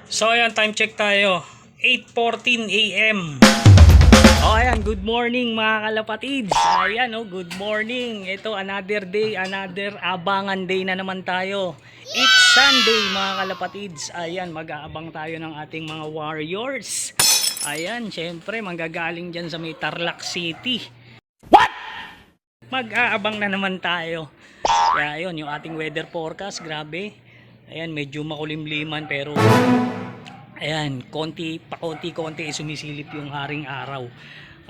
So ayan, time check tayo. 8:14 AM. Oh ayan, good morning mga kalapatids. Ayan oh, good morning. Ito another day, another abangan day na naman tayo. It's Sunday mga kalapatids. Ayan, mag-aabang tayo ng ating mga warriors. Ayan, syempre manggagaling dyan sa may Tarlac City. What? Mag-aabang na naman tayo. Kaya ayun, yung ating weather forecast, grabe. Ayan, medyo makulimliman pero ayan, konti sumisilip yung haring araw.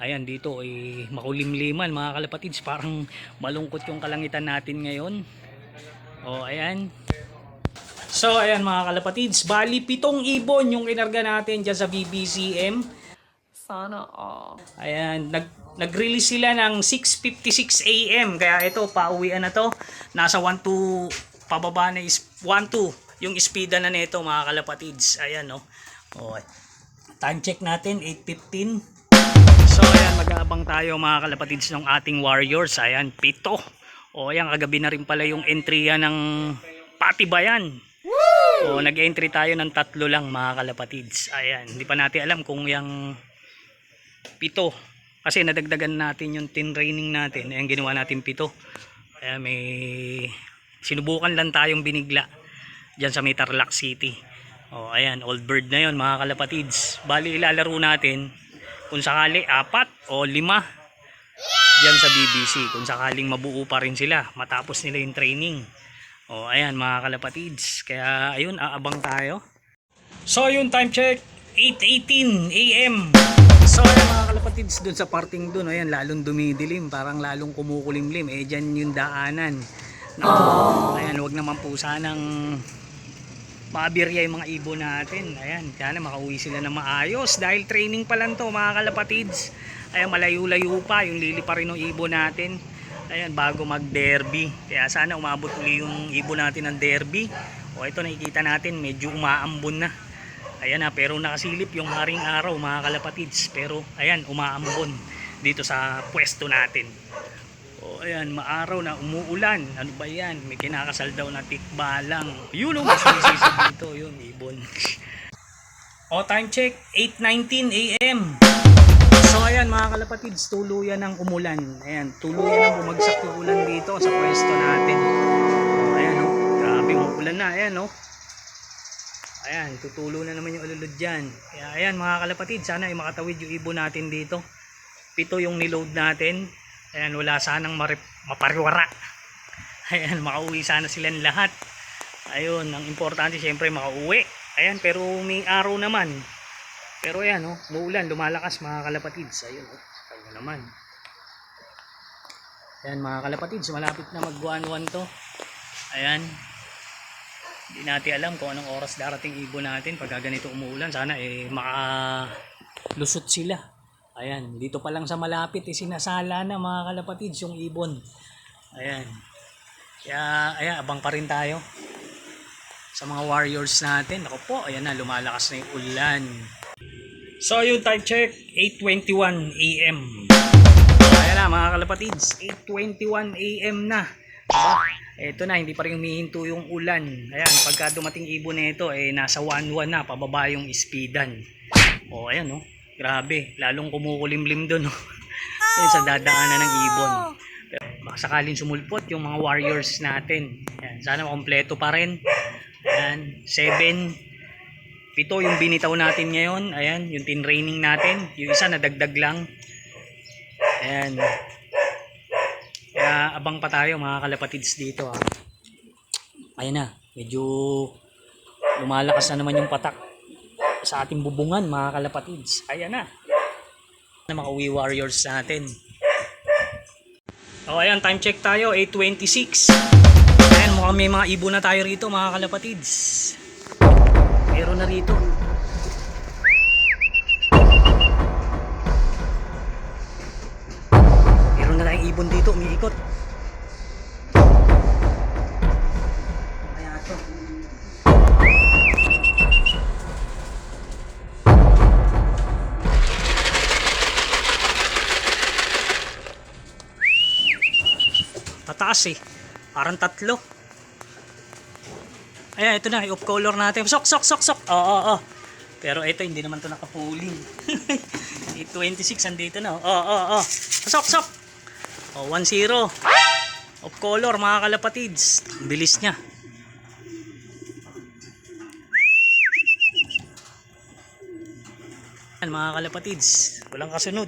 Ayan, dito ay makulimliman mga kalapatids, parang malungkot yung kalangitan natin ngayon. O, ayan. So, ayan mga kalapatids, bali 7 ibon yung kinarga natin dyan sa BBCM. Sana all. Ayan, nag-release sila ng 6:56 AM. Kaya ito, pauwian na to. Nasa 1-2, pababa na is 1-2 yung speeda na nito mga kalapatids. Ayan, no. Okay. Time check natin, 8:15. So, ayan, mag-aabang tayo mga kalapatids ng ating warriors. Ayan, 7. O, ayan, kagabi na rin pala yung entry ng Patibayan. O, nag-entry tayo ng 3 lang mga kalapatids. Ayan, hindi pa natin alam kung yung 7 kasi nadagdagan natin yung tin training natin. Ayan, ginawa natin 7. Ayan, may sinubukan lang tayong binigla dyan sa may Tarlac City. O, ayan, old bird na yon mga kalapatids. Bali ilalaro natin kung sakali 4 o 5 dyan sa BBC, kung sakaling mabuo pa rin sila matapos nila yung training. O, ayan mga kalapatids, kaya ayun, aabang tayo. So yung time check, 8:18 AM. So ayan mga kalapatids, dun sa parting dun, ayan, lalong dumidilim, parang lalong kumukulimlim. Eh dyan yung daanan. Ayan, wag naman po sanang maabirya yung mga ibon natin. Ayan, sana makauwi sila na maayos dahil training pa lang to mga kalapatids. Ayan, malayo-layo pa yung lili pa rin ng ibon natin. Ayan, bago mag derby. Kaya sana umabot uli yung ibon natin ng derby. O ito, nakikita natin medyo umaambon na. Ayan na, pero nakasilip yung haring araw mga kalapatids. Pero ayan, umaambon dito sa pwesto natin. O ayan, maaraw na, umuulan. Ano ba yan? May kinakasal daw na tikbalang. Yun o, mas sumisisip dito. Yun, ibon. O, time check, 8:19 AM. So ayan mga kalapatids, tuluyan ng umulan. Ayan, tuluyan ng bumagsak yung ulan dito sa pwesto natin. O ayan o, grabe yung ulan na. Ayan o. Ayan, tutulo na naman yung ululod dyan. Kaya ayan mga kalapatid, sana ay makatawid yung ibon natin dito. 7 yung niload natin. Ayan, wala sanang mapariwara. Ayan, makauwi sana silang lahat. Ayun, ang importante syempre makauwi. Ayan, pero may araw naman. Pero ayan, oh, muulan, lumalakas mga kalapatids. Ayun, oh, ayun naman. Ayan mga kalapatids, malapit na mag-1-1 to. Ayan. Hindi natin alam kung anong oras darating ibon natin pag ganito umuulan. Sana makalusot sila. Ayan, dito pa lang sa malapit sinasala na mga kalapatids yung ibon. Ayan. Kaya ayan, abang pa rin tayo sa mga warriors natin. Ako po, ayan na, lumalakas na yung ulan. So yung time check, 8:21 AM. Ayan na mga kalapatids, 8:21 AM na. Ito na, hindi pa rin humihinto yung ulan. Ayan, pagka dumating ibon na ito, nasa 1-1 na, pababa yung speedan. O, ayan, oh, grabe, lalong kumukulimlim dun. Ayan, sa dadaanan ng ibon. Pero baka sakaling sumulpot yung mga warriors natin. Ayan, sana kompleto pa rin. Ayan, 7 yung binitaw natin ngayon. Ayan, yung tin training natin. Yung isa nadagdag lang. Ayan. Kaya abang pa tayo mga kalapatids dito. Ayan na, medyo lumalakas na naman yung patak sa ating bubungan mga kalapatids. Ayan na makauwi warriors natin. O ayan, time check tayo, 8:26. Ayan, mukhang may mga ibon na tayo rito mga kalapatids. Meron na rito. Meron na tayong ibon dito, umiikot. Kaya ito. Tataas eh. Parang 3. Ayan, ito na, i-off color natin. Sok. Oo. Pero ito, hindi naman to nakapuling. 826, andito na. Oo. Sok. O, 1-0. Off color, mga kalapatids. Ang bilis niya. Ayan, mga kalapatids. Walang kasunod.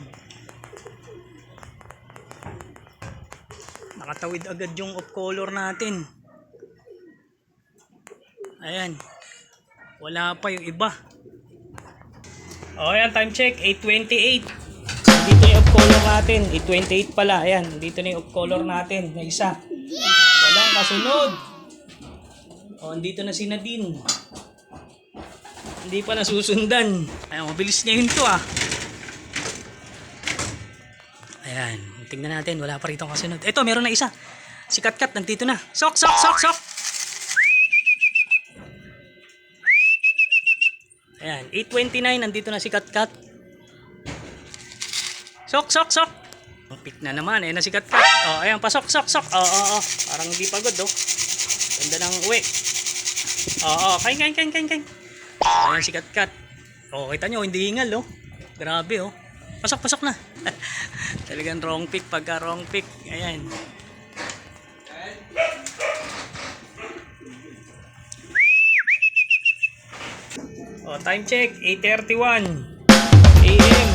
Nakatawid agad yung off color natin. Ayan. Wala pa yung iba. O, ayan, time check. 8:28. Dito yung off color natin. 8:28 pala. Ayan, dito na yung off color natin. Na isa. Walang kasunod. O, dito na si Nadine. Hindi pa nasusundan. Ayan, mabilis niya yun to ah. Ayan, tingnan natin. Wala pa rito kasunod. Ito, meron na isa. Si Katkat, nandito na. Sok. Ayan, 8:29, nandito na si Katkat. Sok. Pick na naman, na si Katkat. Oh, ayan, pasok. Oo. Parang hindi pagod, oh. Ganda ng uwi. Oo, kain. Ayan si Katkat. Oh, kita nyo, hindi hingal, oh. Grabe, oh. Pasok na. Talagang wrong pick pagka wrong pick. Ayan. O, time check, 8:31 AM.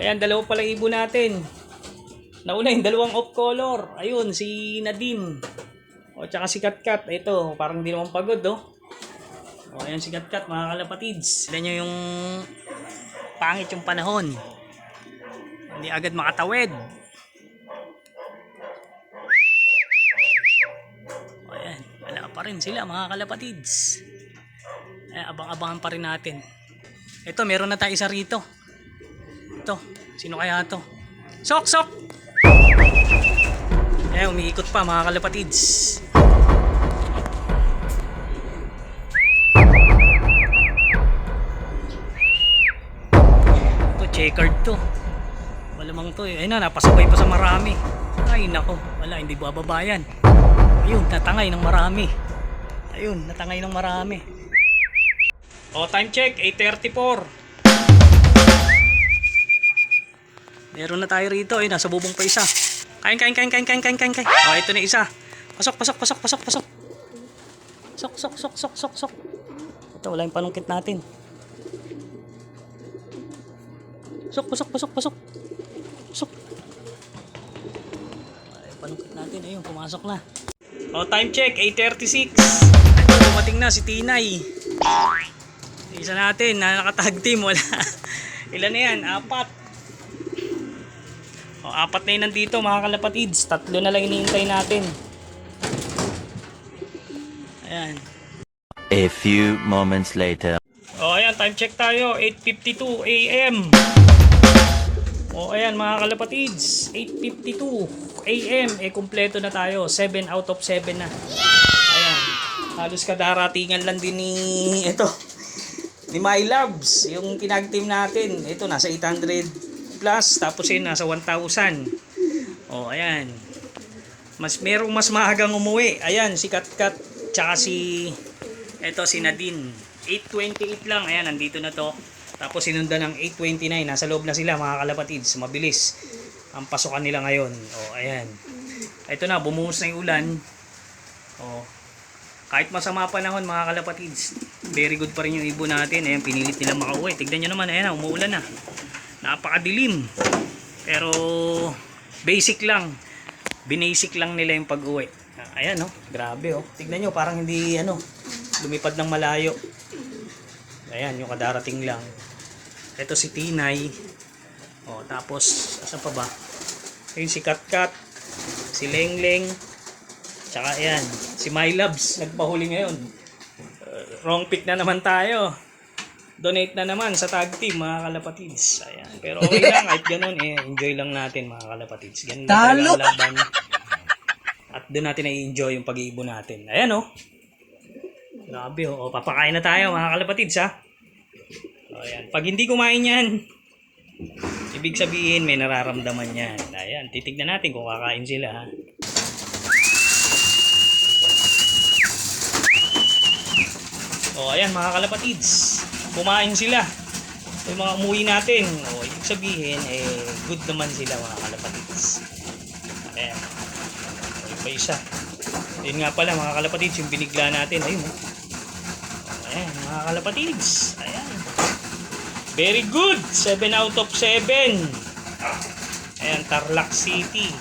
Ayan, dalawa pala ibon natin. Nauna yung dalawang off color. Ayun, si Nadine. O, tsaka si Katkat. Ito, parang di naman pagod, oh. O, ayan si Katkat, mga kalapatids. Tignan nyo yung pangit yung panahon. Hindi agad makatawid. O, ayan, wala pa rin sila, mga kalapatids. Abang-abangan pa rin natin. Ito, meron na tayo isa rito. Ito, sino kaya to? Sok. Umiikot pa, mga kalapatids. Ito, checkered to. Malamang to eh. Ayun na, napasabay pa sa marami. Ay nako, wala, hindi bababa yan. Ayun, natangay ng marami. O, time check, 8:34. Meron na tayo rito, nasa bubong pa isa. Kain. O, ito na isa. Pasok. Sok. Ito, wala yung panungkit natin. Pasok. Ay, panungkit natin, ayun, pumasok na. O, time check, 8:36. Ito, dumating na si Tinay. Isa natin na nakatag team, wala. Ilan na yan? 4. O, 4 na yun nandito, mga kalapatids. 3 na lang iniintay natin. Ayan. A few moments later. O, ayan, time check tayo. 8:52 AM. O, ayan, mga kalapatids. 8:52 AM. Kumpleto na tayo. 7 out of 7 na. Ayan. Halos kadaratingan lang din ni My Loves, yung tinag team natin. Ito, nasa 800 plus, tapos yun, nasa 1,000. O, ayan. Merong mas maagang umuwi. Ayan, si Katkat, tsaka si Nadine. 8:28 lang, ayan, nandito na to. Tapos sinundan ng 8:29, nasa loob na sila, mga kalapatids. Mabilis ang pasukan nila ngayon. O, ayan. Ito na, bumuhos na yung ulan. O, kahit masama panahon, mga kalapatids, very good pa rin yung ibon natin. Ayan, pinilit nila makauwi. Tignan nyo naman, ayan, umuulan na. Napakadilim. Pero basic lang. Binasic lang nila yung pag-uwi. Ayan, oh, grabe, oh. Tignan nyo, parang hindi, lumipad ng malayo. Ayan, yung kadarating lang. Ito si Tinay. O, tapos, asan pa ba? Ayun si Katkat, si Lengleng, tsaka ayan, si My Loves, nagpahuli ngayon. Wrong pick na naman tayo. Donate na naman sa tag team, mga kalapatids. Ayan. Pero okay lang, kahit ganun, enjoy lang natin, mga kalapatids. Ganun na talaga ang laban. At doon natin na-enjoy yung pag-iibon natin. Ayan, oh. Grabe, oh. Papakain na tayo, mga kalapatids, ha. O, ayan. Pag hindi kumain yan, ibig sabihin may nararamdaman yan. Ayan, titignan natin kung kakain sila, ha. O, ayan mga kalapatids. Kumain sila. Yung mga umuwi natin. O, ibig sabihin, good naman sila mga kalapatids. Ayan. O, yung pa isa. Yun nga pala mga kalapatids, yung binigla natin. Ayun. Ayan, mga kalapatids. Ayan. Very good. 7 out of 7. Ayan, Tarlac City.